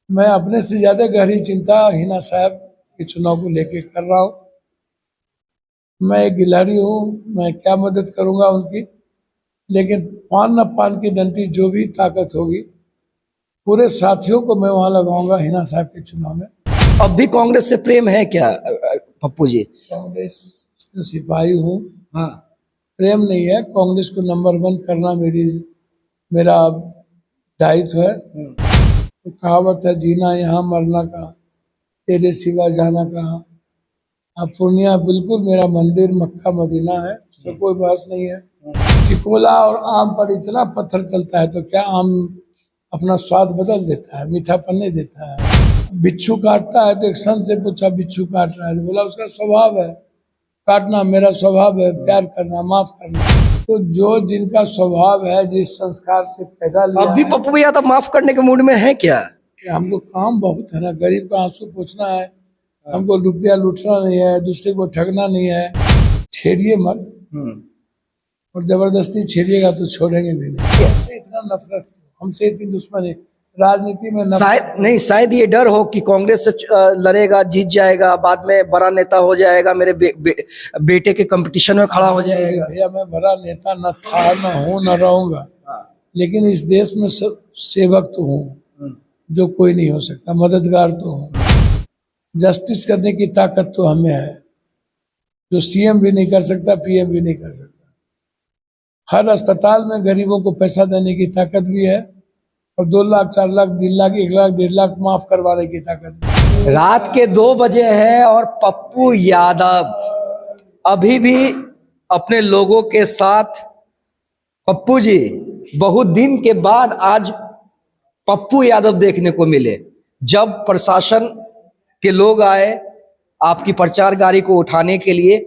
मैं अपने से ज्यादा गहरी चिंता हिना साहब के चुनाव को लेकर कर रहा हूँ। मैं एक गिलहरी हूँ, मैं क्या मदद करूंगा उनकी, लेकिन पान न पान की डंडी जो भी ताकत होगी पूरे साथियों को मैं वहां लगाऊंगा हिना साहब के चुनाव में। अब भी कांग्रेस से प्रेम है क्या पप्पू जी? कांग्रेस का सिपाही हूँ, हाँ। प्रेम नहीं है। कांग्रेस को नंबर 1 करना मेरा दायित्व है। तो कहावत है, जीना यहाँ मरना कहाँ, तेरे सिवा जाना कहाँ। अब पूर्णिया बिल्कुल मेरा मंदिर मक्का मदीना है, उससे कोई बहस नहीं है। टिकोला और आम पर इतना पत्थर चलता है तो क्या आम अपना स्वाद बदल देता है, मीठापन नहीं देता है। बिच्छू काटता है तो एक संत से पूछा बिच्छू काट रहा है, तो बोला उसका स्वभाव है काटना, मेरा स्वभाव है प्यार करना, माफ करना। तो जो जिनका स्वभाव है, जिस संस्कार से पैदा लिया, अब भी पप्पू भैया तो माफ करने के मूड में है क्या? हमको काम बहुत है ना, गरीब का आंसू पोंछना है, हमको रुपया लूटना नहीं है, दूसरे को ठगना नहीं है। छेड़िए मत, और जबरदस्ती छेड़िएगा तो छोड़ेंगे भी नहीं। हमसे इतना नफरत, हमसे इतनी दुश्मनी राजनीति में शायद ये डर हो कि कांग्रेस से लड़ेगा, जीत जाएगा, बाद में बड़ा नेता हो जाएगा, मेरे बेटे के कंपटीशन में खड़ा हो जाएगा। भैया मैं बड़ा नेता न था, न हूँ, न रहूंगा, लेकिन इस देश में सेवक तो हूँ जो कोई नहीं हो सकता, मददगार तो हूँ। जस्टिस करने की ताकत तो हमें है, जो सीएम भी नहीं कर सकता, पीएम भी नहीं कर सकता। हर अस्पताल में गरीबों को पैसा देने की ताकत भी है, और 2 लाख 4 लाख 3 लाख 1 लाख 1.5 लाख माफ करवाने की ताकत भी है। रात के 2 बजे हैं और पप्पू यादव अभी भी अपने लोगों के साथ। पप्पू जी, बहुत दिन के बाद आज पप्पू यादव देखने को मिले। जब प्रशासन के लोग आए आपकी प्रचार गाड़ी को उठाने के लिए,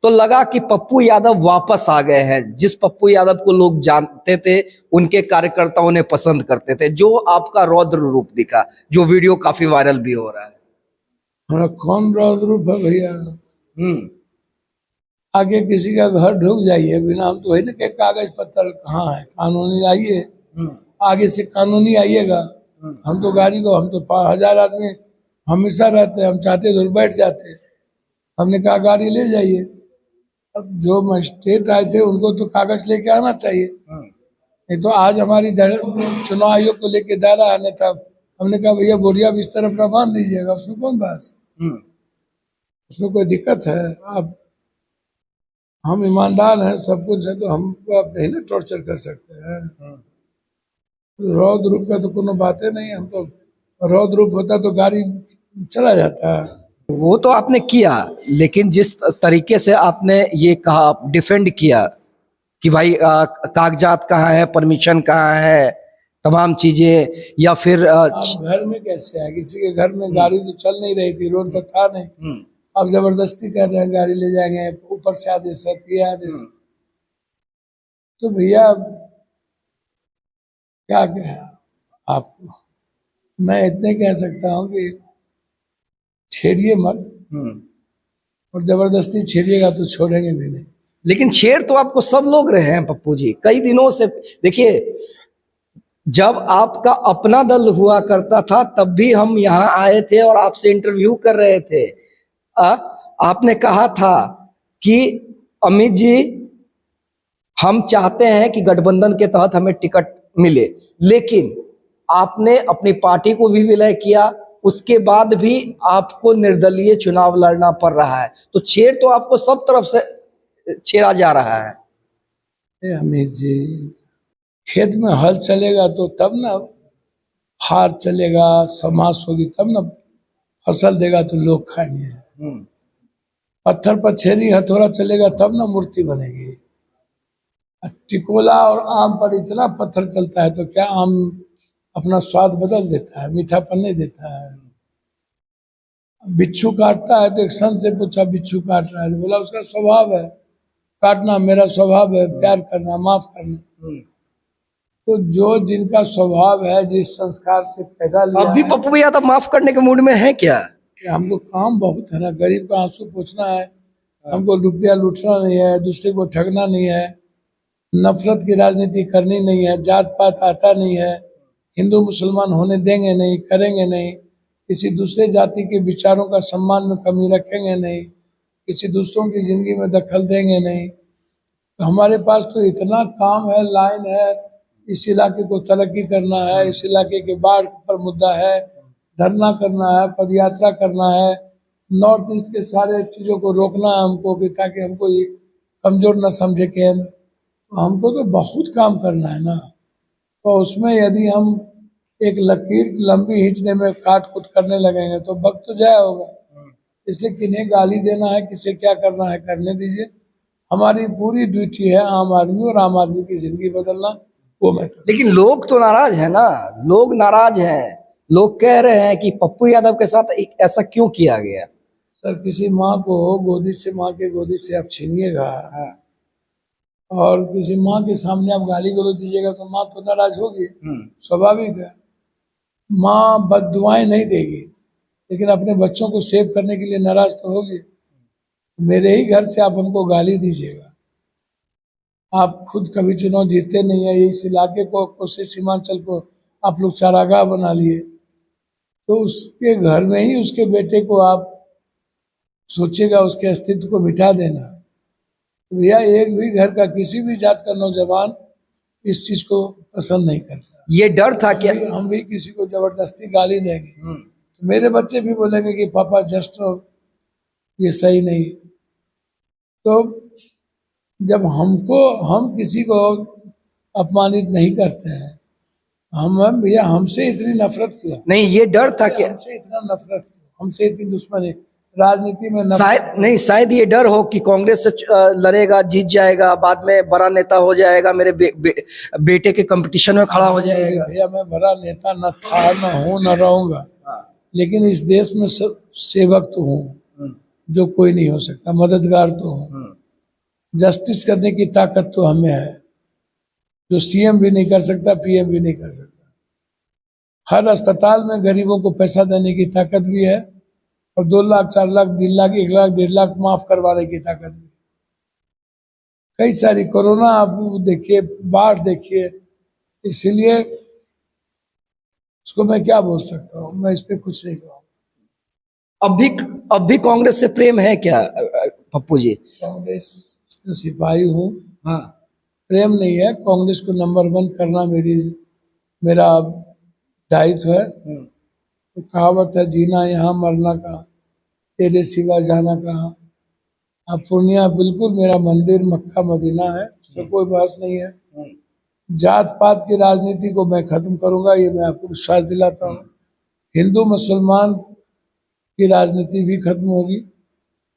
तो लगा कि पप्पू यादव वापस आ गए हैं। जिस पप्पू यादव को लोग जानते थे, उनके कार्यकर्ताओं ने पसंद करते थे, जो आपका रौद्र रूप दिखा, जो वीडियो काफी वायरल भी हो रहा है। हमारा कौन रौद्र रूप है भैया? आगे किसी का घर ढुक जाइए, बिना हम तो है ना कि कागज पत्तर कहाँ है, कानूनी आइए, आगे से कानूनी आइएगा। हम तो गाड़ी को, हम तो 5000 आदमी हमेशा रहते हैं, हम चाहते तो बैठ जाते। हमने कहा गाड़ी ले जाइए। अब जो मजिस्ट्रेट आए थे उनको तो कागज लेके आना चाहिए, नहीं तो आज हमारी चुनाव आयोग को लेके दायरा आने था। हमने कहा भैया बोरिया बिस्तर अपना बांध दीजिएगा, उसमें कौन बस, उसमें कोई दिक्कत है? अब हम ईमानदार हैं, सब कुछ है, तो हमको आप नहीं ना टॉर्चर कर सकते हैं। रौद्र रूप का तो कोनो बातें नहीं, हम तो रौद्र रूप होता तो गाड़ी चला जाता है। वो तो आपने किया, लेकिन जिस तरीके से आपने ये कहा, डिफेंड किया कि भाई कागजात कहाँ है, परमिशन कहाँ है, तमाम चीजें, या फिर घर में कैसे है? किसी के घर में गाड़ी तो चल नहीं रही थी, रोड पर था नहीं, अब जबरदस्ती कर रहे हैं गाड़ी ले जाएंगे, ऊपर से आदेश है, ये आदेश। तो भैया क्या कहें आपको, मैं इतने कह सकता हूँ कि छेड़िए मत, और जबरदस्ती छेड़िएगा तो छोड़ेंगे भी नहीं। लेकिन छेड़ तो आपको सब लोग रहे हैं पप्पू जी, कई दिनों से। देखिए, जब आपका अपना दल हुआ करता था तब भी हम यहाँ आए थे और आपसे इंटरव्यू कर रहे थे। आपने कहा था कि अमित जी, हम चाहते हैं कि गठबंधन के तहत हमें टिकट मिले, लेकिन आपने अपनी पार्टी को भी विलय किया, उसके बाद भी आपको निर्दलीय चुनाव लड़ना पड़ रहा है। तो छेड़ तो आपको सब तरफ से छेड़ा जा रहा है। अमित जी, खेत में हल चलेगा तो तब ना फार चलेगा, समास होगी तब ना फसल देगा तो लोग खाएंगे। पत्थर पर छेनी हथौड़ा चलेगा तब ना मूर्ति बनेगी। टिकोला और आम पर इतना पत्थर चलता है तो क्या आम अपना स्वाद बदल देता है, मीठापन नहीं देता है। बिच्छू काटता है तो एक संत से पूछा बिच्छू काट रहा है, तो बोला उसका स्वभाव है काटना, मेरा स्वभाव है प्यार करना, माफ करना। तो जो जिनका स्वभाव है, जिस संस्कार से पैदा लिया, अब भी पप्पू भैया तो माफ करने के मूड में है क्या? हमको काम बहुत है ना, गरीब का आंसू पोंछना है, हमको रुपया लूटना नहीं है, दूसरे को ठगना नहीं है, नफरत की राजनीति करनी नहीं है, जात पात आता नहीं है, हिंदू मुसलमान होने देंगे नहीं, करेंगे नहीं, किसी दूसरे जाति के विचारों का सम्मान में कमी रखेंगे नहीं, किसी दूसरों की जिंदगी में दखल देंगे नहीं। तो हमारे पास तो इतना काम है, लाइन है, इस इलाके को तरक्की करना है, इस इलाके के बाढ़ पर मुद्दा है, धरना करना है, पदयात्रा करना है, नॉर्थ ईस्ट के सारे चीज़ों को रोकना है हमको, कि ताकि हमको ये कमज़ोर न समझे केंद्र। तो हमको तो बहुत काम करना है ना। तो उसमें यदि हम एक लकीर लंबी खींचने में काट कुट करने लगेंगे तो वक्त तो जाया होगा। इसलिए किन्हें गाली देना है, किसे क्या करना है, करने दीजिए। हमारी पूरी ड्यूटी है आम आदमी और आम आदमी की जिंदगी बदलना, वो मैं करूँ। लेकिन लोग तो नाराज है ना, लोग नाराज हैं। लोग कह रहे हैं कि पप्पू यादव के साथ ऐसा क्यों किया गया। सर, किसी माँ को गोदी से, माँ के गोदी से आप छीनिएगा हाँ। और किसी माँ के सामने आप गाली गलौज दीजिएगा तो माँ तो नाराज होगी, स्वाभाविक है। माँ बद्दुआएं नहीं देगी, लेकिन अपने बच्चों को सेव करने के लिए नाराज तो होगी। मेरे ही घर से आप हमको गाली दीजिएगा, आप खुद कभी चुनाव जीते नहीं है, इस इलाके को, कोसी सीमांचल को आप लोग चारागाह बना लिए, तो उसके घर में ही उसके बेटे को आप सोचिएगा उसके अस्तित्व को मिटा देना। तो भैया, एक भी घर का किसी भी जात का नौजवान इस चीज को पसंद नहीं करता। ये डर था कि हम भी किसी को जबरदस्ती गाली देंगे तो मेरे बच्चे भी बोलेंगे कि पापा जस्ट ये सही नहीं। तो जब हम किसी को अपमानित नहीं करते हैं, हम भैया, हमसे इतनी नफरत क्यों, नहीं, ये डर था कि हमसे इतना नफरत क्यों, हमसे इतनी दुश्मनी। राजनीति में शायद ये डर हो कि कांग्रेस से लड़ेगा, जीत जाएगा, बाद में बड़ा नेता हो जाएगा, मेरे बेटे के कंपटीशन में खड़ा हो जाएगा। भैया, मैं बड़ा नेता न था, न हूँ, न रहूंगा, लेकिन इस देश में सेवक तो हूँ जो कोई नहीं हो सकता, मददगार तो हूँ। जस्टिस करने की ताकत तो हमें है, जो सीएम भी नहीं कर सकता, पीएम भी नहीं कर सकता। हर अस्पताल में गरीबों को पैसा देने की ताकत भी है, और 2 लाख, 4 लाख, 3 लाख, 1 लाख, 1.5 लाख माफ करवाने की ताकत भी। कई सारी, कोरोना आप देखिए, बाढ़ देखिए, इसीलिए उसको मैं क्या बोल सकता हूँ, मैं इस पे कुछ नहीं कहूँ। अब भी कांग्रेस से प्रेम है क्या पप्पू जी? कांग्रेस का सिपाही हूँ, हाँ। प्रेम नहीं है। कांग्रेस को नंबर 1 करना मेरा दायित्व है। तो कहावत है, जीना यहाँ मरना कहाँ, तेरे सिवा जाना कहाँ। अब पूर्णिया बिल्कुल मेरा मंदिर, मक्का मदीना है, उससे कोई बहस नहीं है। जात पात की राजनीति को मैं खत्म करूंगा, ये मैं आपको विश्वास दिलाता हूँ। हिंदू मुसलमान की राजनीति भी खत्म होगी,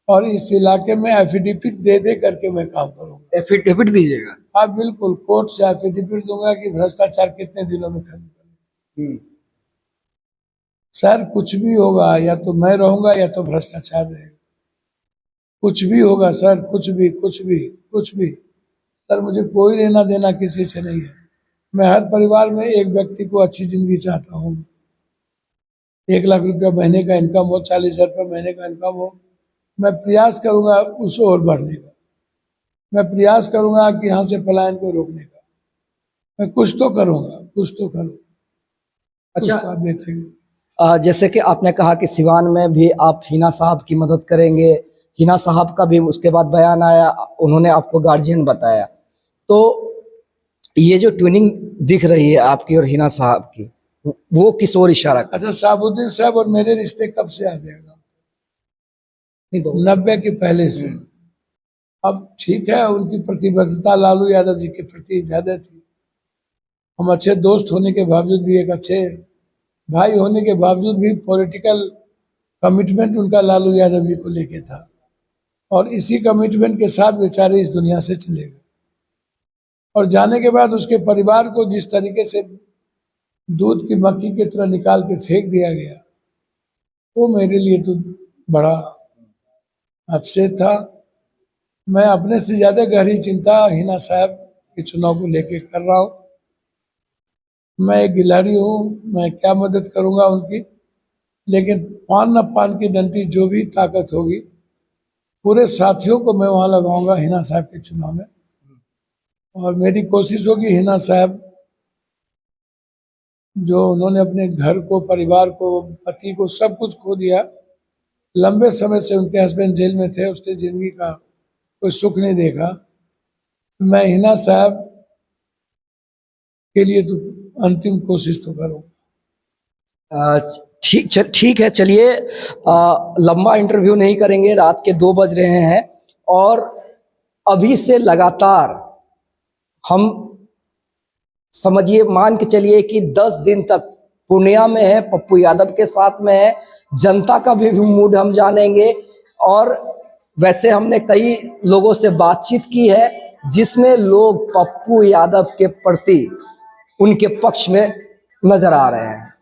और इस इलाके में एफिडेविट दे करके मैं काम करूंगा। एफिडेविट दीजिएगा? हाँ बिल्कुल, कोर्ट से एफिडेविट दूंगा कि भ्रष्टाचार कितने दिनों में खत्म करें। सर, कुछ भी होगा, या तो मैं रहूंगा या तो भ्रष्टाचार रहेगा। कुछ भी होगा सर, कुछ भी, कुछ भी, कुछ भी। सर, मुझे कोई लेना देना किसी से नहीं है। मैं हर परिवार में एक व्यक्ति को अच्छी जिंदगी चाहता हूँ। 1 लाख रुपया महीने का इनकम हो, 40,000 रुपये महीने का इनकम हो, मैं प्रयास करूंगा उस ओर बढ़ने का। मैं प्रयास करूंगा कि यहाँ से पलायन को रोकने का। मैं कुछ तो करूंगा, कुछ तो करूँ। अच्छा, आप देखेंगे, जैसे कि आपने कहा कि सिवान में भी आप हिना साहब की मदद करेंगे। हिना साहब का भी उसके बाद बयान आया, उन्होंने आपको गार्जियन बताया। तो ये जो ट्विनिंग दिख रही है आपकी और हिना साहब की, वो किस ओर इशारा कर? अच्छा, साबुद्दीन साहब और मेरे रिश्ते कब से आ जाएगा? 90 के पहले से। अब ठीक है, उनकी प्रतिबद्धता लालू यादव जी के प्रति ज्यादा थी। हम अच्छे दोस्त होने के बावजूद भी, एक अच्छे भाई होने के बावजूद भी, पॉलिटिकल कमिटमेंट उनका लालू यादव जी को लेके था, और इसी कमिटमेंट के साथ बेचारे इस दुनिया से चले गए। और जाने के बाद उसके परिवार को जिस तरीके से दूध की मक्खी की तरह निकाल के फेंक दिया गया, वो मेरे लिए तो बड़ा अपसेट था। मैं अपने से ज्यादा गहरी चिंता हिना साहब के चुनाव को लेके कर रहा हूँ। मैं एक गिलाड़ी हूँ, मैं क्या मदद करूंगा उनकी, लेकिन पान न पान की डंडी, जो भी ताकत होगी, पूरे साथियों को मैं वहां लगाऊंगा हिना साहब के चुनाव में। और मेरी कोशिश होगी हिना साहब जो उन्होंने अपने घर को, परिवार को, पति को, सब कुछ खो दिया। लंबे समय से उनके हस्बैंड जेल में थे, उसने जिंदगी का कोई सुख नहीं देखा। मैं हिना साहब के लिए तो अंतिम कोशिश तो करूँगा। ठीक है, चलिए लंबा इंटरव्यू नहीं करेंगे, रात के 2 बज रहे हैं और अभी से लगातार हम समझिए, मान के चलिए कि 10 दिन तक पूर्णिया में है, पप्पू यादव के साथ में है। जनता का भी मूड हम जानेंगे और वैसे हमने कई लोगों से बातचीत की है जिसमें लोग पप्पू यादव के प्रति उनके पक्ष में नजर आ रहे हैं।